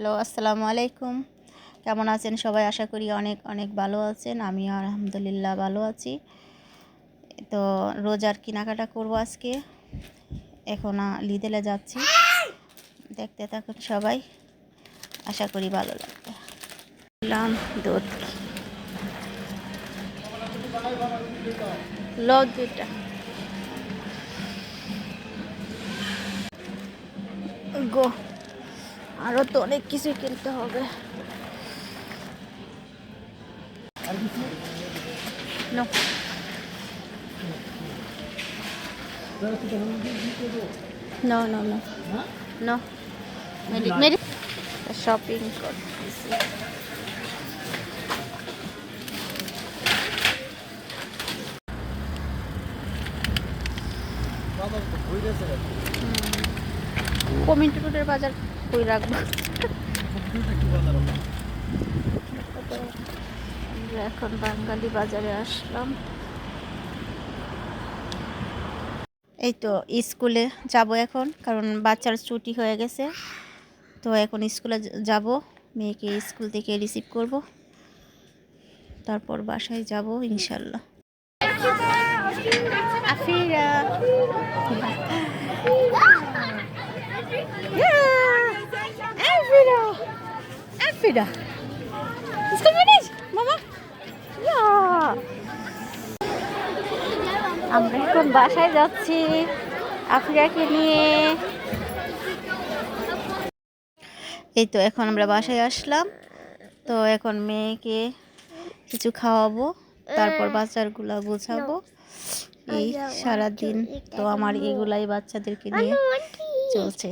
Hello, আসসালামু আলাইকুম। কেমন আছেন সবাই? আশা করি অনেক অনেক ভালো আছেন। আমিও আলহামদুলিল্লাহ ভালো আছি। তো রোজার কেনাকাটা করবো আজকে। এখন লিদেলে যাচ্ছি, দেখতে থাকুন সবাই, আশা করি ভালো লাগবে। দুধ লো দুটা গো, আরও তো অনেক কিছু কিনতে হবে। No. No, no, no. No. Meri shopping করতেছি। কমিউনিটি রোডের বাজার কই রাখবো? আমরা এখন বাঙালি বাজারে আসলাম। এই তো স্কুলে যাব এখন, কারণ বাচ্চার ছুটি হয়ে গেছে। তো এখন স্কুলে যাব, মেয়েকে স্কুল থেকে রিসিভ করব, তারপর বাসায় যাব ইনশাল্লাহ। আফিরা Elvira! Elvira! Ist das nicht? Mama? Ja! আমরা এখন বাসায় যাচ্ছি আফিরাকে নিয়ে। এই তো এখন আমরা বাসায় আসলাম। তো এখন মেয়েকে কিছু খাওয়াবো, তারপর বাচ্চাগুলো বোঝাবো। এই সারাদিন তো আমার এগুলাই বাচ্চাদেরকে নিয়ে চলছে,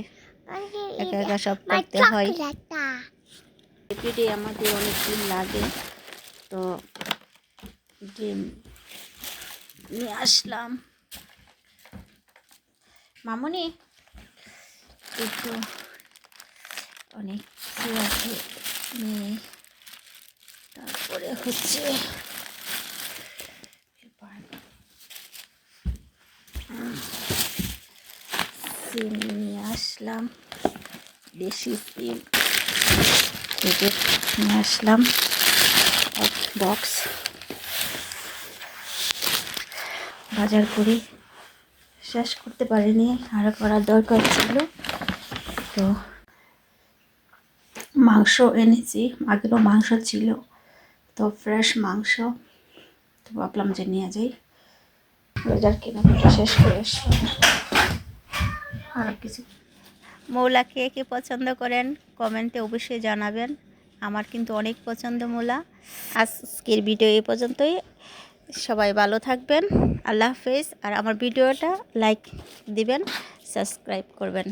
একা একা সব করতে হয়। এপিডে আমাদের অনেক দিন লাগে, তো ডিম নিয়ে আসলাম। মামুনি একটু অনেক কিছু আছে নিয়ে, তারপরে হচ্ছে সিম নিয়ে আসলাম, দেশি সিম থেকে নিয়ে আসলাম এক বক্স। বাজার করে শেষ করতে পারিনি, আরও করার দরকার ছিল। তো মাংস এনেছি, আগেরও মাংস ছিল, তো ফ্রেশ মাংস, তো ভাবলাম যে নিয়ে যাই। রোজার কেনাকাটা শেষ করে আসলাম। আর কিছু মৌলা কে কে পছন্দ করেন কমেন্টে অবশ্যই জানাবেন। আমার কিন্তু অনেক পছন্দ মৌলা। আজকের ভিডিও এই পর্যন্তই। সবাই ভালো থাকবেন, আল্লাহ হাফেজ। আর আমার ভিডিওটা লাইক দিবেন, সাবস্ক্রাইব করবেন।